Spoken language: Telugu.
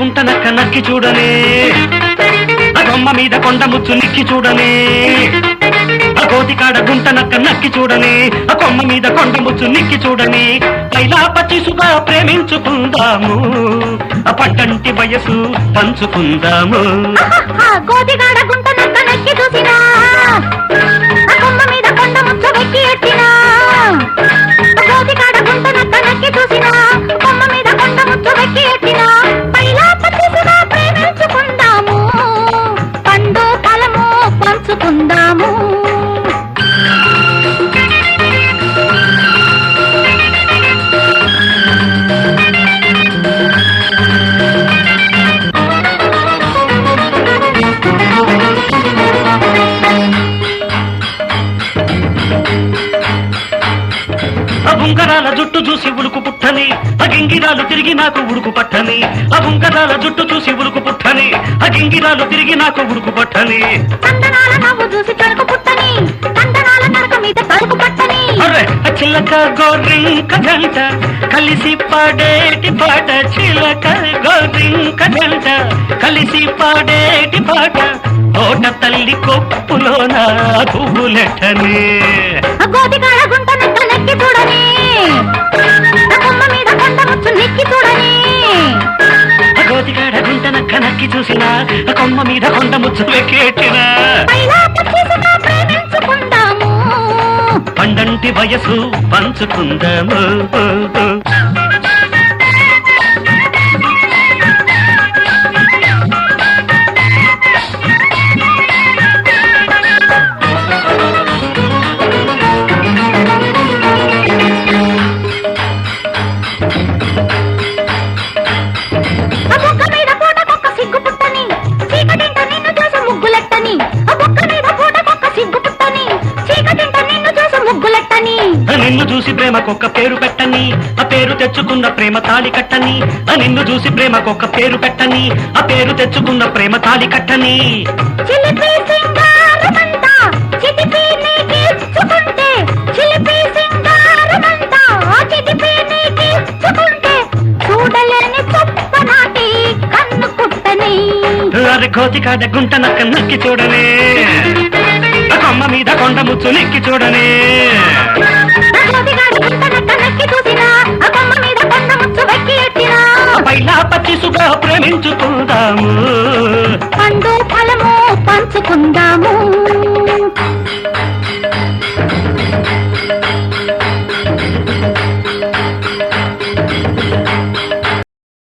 గుంట నక్క నక్కి చూడనే ఆ కొమ్మ మీద కొండ ముచ్చు నిక్కి చూడనే ఆ కోతికాడ గుంట నక్క నక్కి చూడనే ఆ కొమ్మ మీద కొండ ముచ్చు నిక్కి చూడని పైలా పచ్చిసుగా ప్రేమించుకుందాము ఆ పట్టంటి వయసు పంచుకుందాము కోతికాడ గుంట నక్క నక్కి చూసినా ఆ కొమ్మ మీద కొండ ముచ్చు వెక్కి ఎట్టినా కోతికాడ గుంట నక్క నక్కి చూసినా కొమ్మ మీద కొండ ముచ్చు వెక్కి ఎట్టినా పైలా పచ్చిసుగా ప్రేమించుకుందాము పండు ఫలము పంచుకుందాము ఉంగరాల జుట్టు చూసి ఉడుకు పుట్టని అగింగిరాలు తిరిగి నాకు ఉడుకు పట్టని ఆ ఉంగరాల జుట్టు చూసి ఉడుకు పుట్టని అగింగిరాలు తిరిగి నాకు ఉడుకు పట్టని కందనాల నవ్వు చూసి తడుకు పుట్టని కందనాల నడక మీద తడుకు పట్టని అరే చిలక గోరింక జంట కలిసి పాడేటి పాట చిలక గోరింక జంట కలిసి పాడేటి పాట తోట తల్లి కొప్పులోన పువ్వులెట్టని గోతికాడ గుంట నక్క నెక్కి చూడని కొమ్మ మీద కొండ ముచ్చు నెక్కి చూడని గోతికాడ గుంట నక్క నక్కి చూసిన కొమ్మ మీద కొండ ముచ్చు వెక్కెట్టిన ప్రేమించుకుందాము పండంటి వయసు పంచుకుందాము నిన్ను చూసి ప్రేమకొక్క పేరు పెట్టని ఆ పేరు తెచ్చుకున్న ప్రేమ తాళి కట్టని నిన్ను చూసి ప్రేమకొక్క పేరు పెట్టని ఆ పేరు తెచ్చుకున్న ప్రేమ తాళి కట్టని అరే కోతికాడ గుంట నక్క నక్కి చూడనే కొమ్మ మీద కొండ ముచ్చు నెక్కి చూడనే పైలా పచ్చిసుగా ప్రేమించుకుందాము పండు ఫలము పంచుకుందాము